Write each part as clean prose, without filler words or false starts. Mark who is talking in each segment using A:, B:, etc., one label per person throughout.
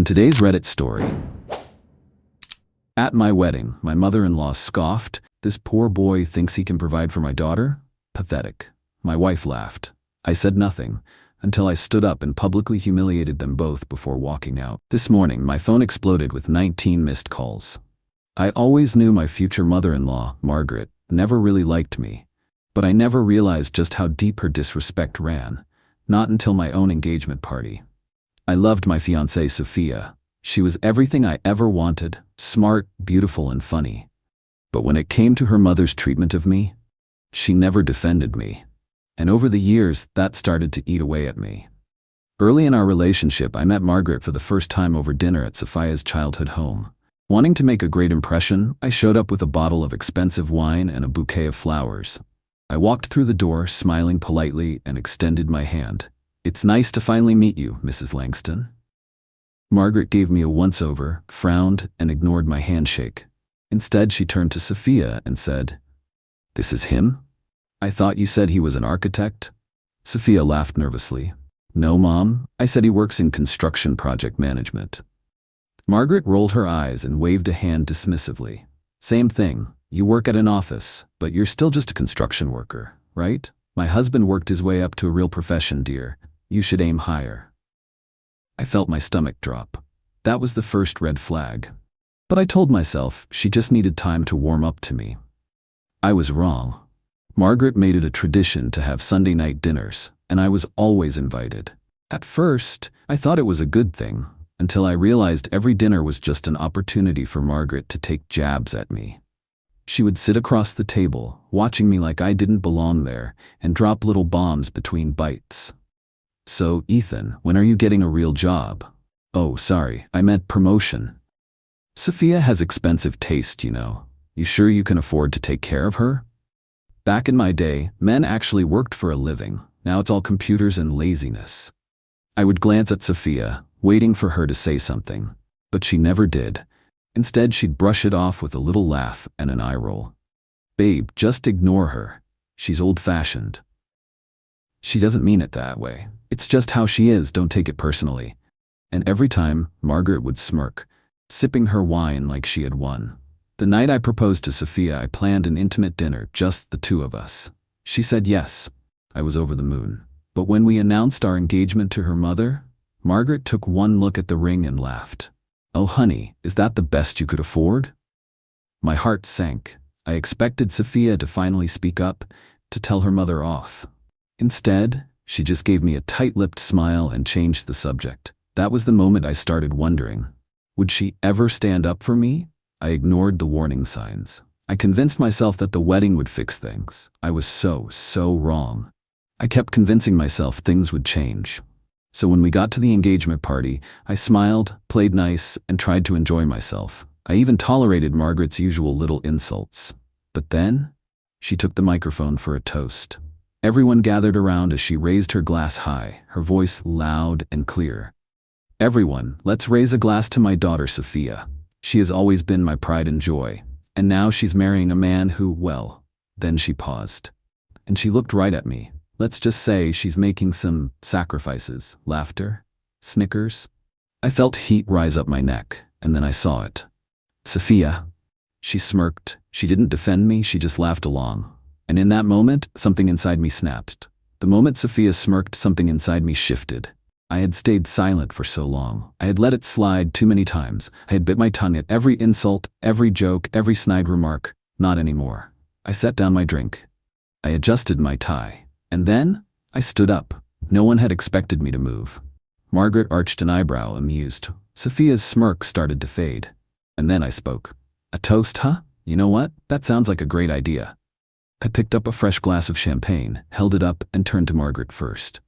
A: In today's Reddit story, at my wedding, my mother-in-law scoffed. This poor boy thinks he can provide for my daughter? Pathetic. My wife laughed. I said nothing until I stood up and publicly humiliated them both before walking out. This morning, my phone exploded with 19 missed calls. I always knew my future mother-in-law, Margaret, never really liked me, but I never realized just how deep her disrespect ran, not until my own engagement party. I loved my fiancée, Sophia. She was everything I ever wanted, smart, beautiful, and funny. But when it came to her mother's treatment of me, she never defended me. And over the years, that started to eat away at me. Early in our relationship, I met Margaret for the first time over dinner at Sophia's childhood home. Wanting to make a great impression, I showed up with a bottle of expensive wine and a bouquet of flowers. I walked through the door, smiling politely, and extended my hand. "It's nice to finally meet you, Mrs. Langston." Margaret gave me a once-over, frowned, and ignored my handshake. Instead, she turned to Sophia and said, "This is him? I thought you said he was an architect?" Sophia laughed nervously. "No, Mom. I said he works in construction project management." Margaret rolled her eyes and waved a hand dismissively. "Same thing. You work at an office, but you're still just a construction worker, right? My husband worked his way up to a real profession, dear. You should aim higher." I felt my stomach drop. That was the first red flag. But I told myself she just needed time to warm up to me. I was wrong. Margaret made it a tradition to have Sunday night dinners, and I was always invited. At first, I thought it was a good thing, until I realized every dinner was just an opportunity for Margaret to take jabs at me. She would sit across the table, watching me like I didn't belong there, and drop little bombs between bites. "So, Ethan, when are you getting a real job?" "Oh, sorry, I meant promotion." "Sophia has expensive taste, you know. You sure you can afford to take care of her?" Back in my day, men actually worked for a living. Now it's all computers and laziness. I would glance at Sophia, waiting for her to say something, but she never did. Instead, she'd brush it off with a little laugh and an eye roll. "Babe, just ignore her. She's old-fashioned." "She doesn't mean it that way. It's just how she is, don't take it personally." And every time, Margaret would smirk, sipping her wine like she had won. The night I proposed to Sophia, I planned an intimate dinner, just the two of us. She said yes. I was over the moon. But when we announced our engagement to her mother, Margaret took one look at the ring and laughed. "Oh, honey, is that the best you could afford?" My heart sank. I expected Sophia to finally speak up, to tell her mother off. Instead, she just gave me a tight-lipped smile and changed the subject. That was the moment I started wondering, would she ever stand up for me? I ignored the warning signs. I convinced myself that the wedding would fix things. I was so wrong. I kept convincing myself things would change. So when we got to the engagement party, I smiled, played nice, and tried to enjoy myself. I even tolerated Margaret's usual little insults. But then, she took the microphone for a toast. Everyone gathered around as she raised her glass high, her voice loud and clear. "Everyone, let's raise a glass to my daughter Sophia. She has always been my pride and joy. And now she's marrying a man who, well..." Then she paused. And she looked right at me. "Let's just say she's making some sacrifices." Laughter. Snickers. I felt heat rise up my neck, and then I saw it. "Sophia." She smirked. She didn't defend me, she just laughed along. And in that moment, something inside me snapped. The moment Sophia smirked, something inside me shifted. I had stayed silent for so long. I had let it slide too many times. I had bit my tongue at every insult, every joke, every snide remark. Not anymore. I set down my drink. I adjusted my tie. And then, I stood up. No one had expected me to move. Margaret arched an eyebrow, amused. Sophia's smirk started to fade. And then I spoke. "A toast, huh? You know what? That sounds like a great idea." I picked up a fresh glass of champagne, held it up, and turned to Margaret first.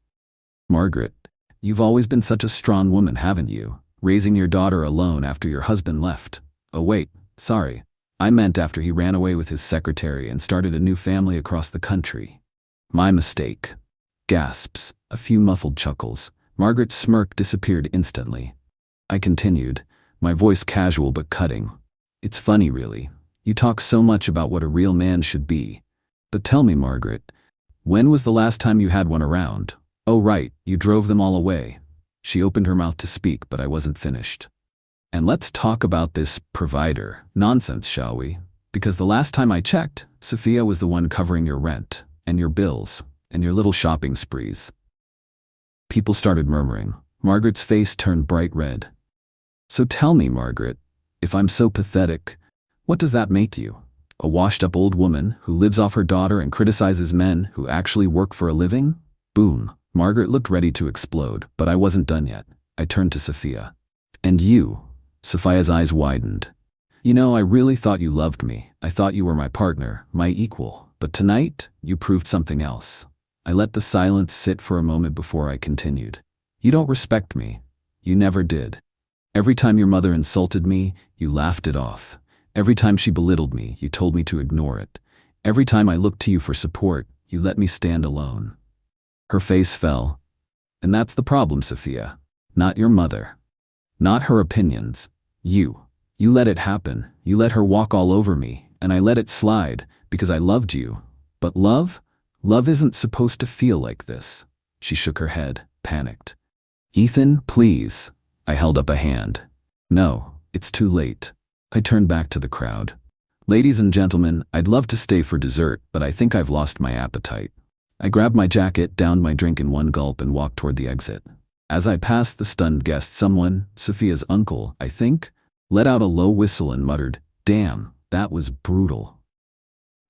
A: "Margaret, you've always been such a strong woman, haven't you? Raising your daughter alone after your husband left." "Oh wait, sorry. I meant after he ran away with his secretary and started a new family across the country." "My mistake." Gasps, a few muffled chuckles. Margaret's smirk disappeared instantly. I continued, my voice casual but cutting. "It's funny, really. You talk so much about what a real man should be. But tell me, Margaret, when was the last time you had one around? Oh right, you drove them all away." She opened her mouth to speak, but I wasn't finished. And let's talk about this provider nonsense, shall we? Because the last time I checked, Sophia was the one covering your rent, and your bills, and your little shopping sprees. People started murmuring. Margaret's face turned bright red. So tell me, Margaret, if I'm so pathetic, what does that make you? A washed-up old woman who lives off her daughter and criticizes men who actually work for a living? Boom. Margaret looked ready to explode, but I wasn't done yet. I turned to Sophia. And you? Sophia's eyes widened. You know, I really thought you loved me. I thought you were my partner, my equal. But tonight, you proved something else. I let the silence sit for a moment before I continued. You don't respect me. You never did. Every time your mother insulted me, you laughed it off. Every time she belittled me, you told me to ignore it. Every time I looked to you for support, you let me stand alone. Her face fell. And that's the problem, Sophia. Not your mother. Not her opinions. You. You let it happen. You let her walk all over me, and I let it slide because I loved you. But love? Love isn't supposed to feel like this. She shook her head, panicked. Ethan, please. I held up a hand. No, it's too late. I turned back to the crowd. Ladies and gentlemen, I'd love to stay for dessert, but I think I've lost my appetite. I grabbed my jacket, downed my drink in one gulp, and walked toward the exit. As I passed the stunned guest, someone, Sophia's uncle, I think, let out a low whistle and muttered, "Damn, that was brutal."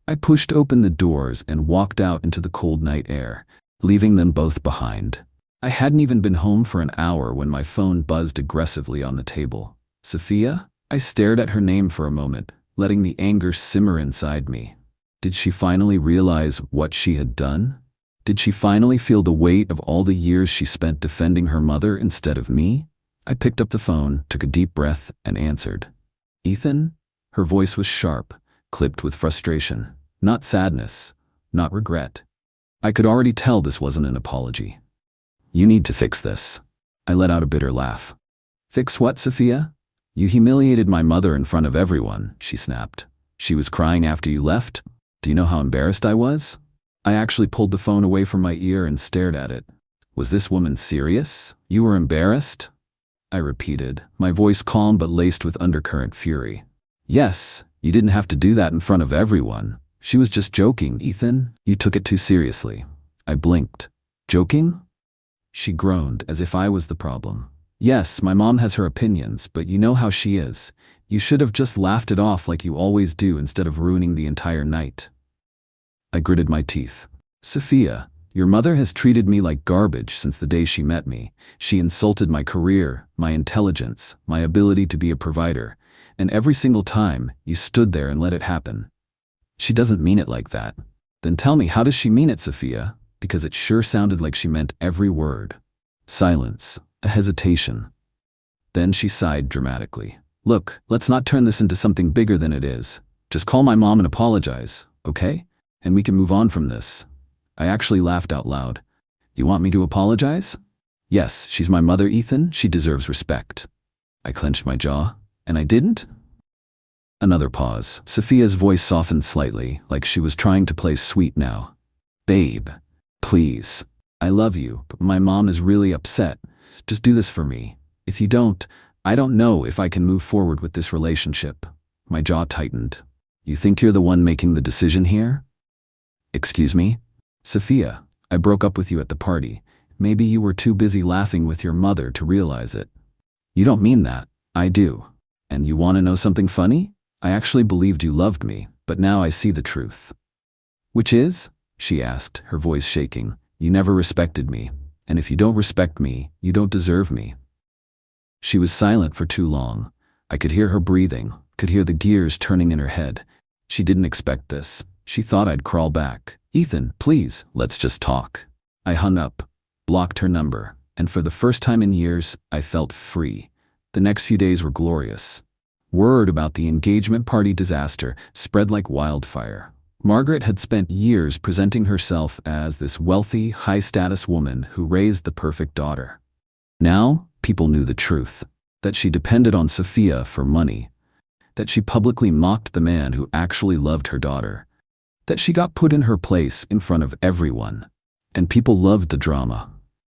A: I pushed open the doors and walked out into the cold night air, leaving them both behind. I hadn't even been home for an hour when my phone buzzed aggressively on the table. Sophia? I stared at her name for a moment, letting the anger simmer inside me. Did she finally realize what she had done? Did she finally feel the weight of all the years she spent defending her mother instead of me? I picked up the phone, took a deep breath, and answered. Ethan? Her voice was sharp, clipped with frustration. Not sadness, not regret. I could already tell this wasn't an apology. You need to fix this. I let out a bitter laugh. Fix what, Sophia? You humiliated my mother in front of everyone, she snapped. She was crying after you left. Do you know how embarrassed I was? I actually pulled the phone away from my ear and stared at it. Was this woman serious? You were embarrassed? I repeated, my voice calm but laced with undercurrent fury. Yes, you didn't have to do that in front of everyone. She was just joking, Ethan. You took it too seriously. I blinked. Joking? She groaned, as if I was the problem. Yes, my mom has her opinions, but you know how she is. You should have just laughed it off like you always do instead of ruining the entire night. I gritted my teeth. Sophia, your mother has treated me like garbage since the day she met me. She insulted my career, my intelligence, my ability to be a provider, and every single time, you stood there and let it happen. She doesn't mean it like that. Then tell me, how does she mean it, Sophia? Because it sure sounded like she meant every word. Silence, a hesitation. Then she sighed dramatically. Look, let's not turn this into something bigger than it is. Just call my mom and apologize, okay? And we can move on from this. I actually laughed out loud. You want me to apologize? Yes, she's my mother, Ethan. She deserves respect. I clenched my jaw. And I didn't? Another pause. Sophia's voice softened slightly, like she was trying to play sweet now. Babe, please. I love you, but my mom is really upset. Just do this for me. If you don't, I don't know if I can move forward with this relationship. My jaw tightened. You think you're the one making the decision here? Excuse me? Sophia, I broke up with you at the party. Maybe you were too busy laughing with your mother to realize it. You don't mean that. I do. And you want to know something funny? I actually believed you loved me, but now I see the truth. Which is? She asked, her voice shaking. You never respected me, and if you don't respect me, you don't deserve me. She was silent for too long. I could hear her breathing, could hear the gears turning in her head. She didn't expect this. She thought I'd crawl back. Ethan, please, let's just talk. I hung up, blocked her number, and for the first time in years, I felt free. The next few days were glorious. Word about the engagement party disaster spread like wildfire. Margaret had spent years presenting herself as this wealthy, high-status woman who raised the perfect daughter. Now, people knew the truth, that she depended on Sophia for money, that she publicly mocked the man who actually loved her daughter, that she got put in her place in front of everyone. And people loved the drama.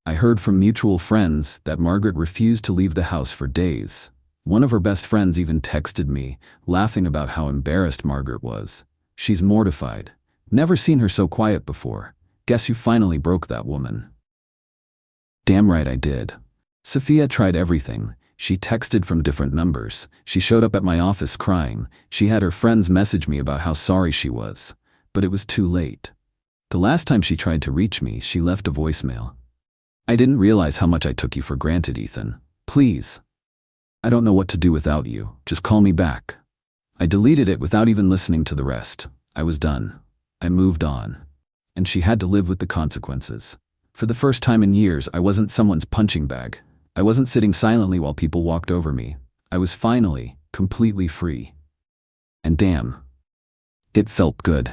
A: I heard from mutual friends that Margaret refused to leave the house for days. One of her best friends even texted me, laughing about how embarrassed Margaret was. She's mortified. Never seen her so quiet before. Guess you finally broke that woman. Damn right I did. Sophia tried everything. She texted from different numbers. She showed up at my office crying. She had her friends message me about how sorry she was. But it was too late. The last time she tried to reach me, she left a voicemail. I didn't realize how much I took you for granted, Ethan. Please. I don't know what to do without you. Just call me back. I deleted it without even listening to the rest. I was done. I moved on. And she had to live with the consequences. For the first time in years, I wasn't someone's punching bag. I wasn't sitting silently while people walked over me. I was finally completely free. And damn, it felt good.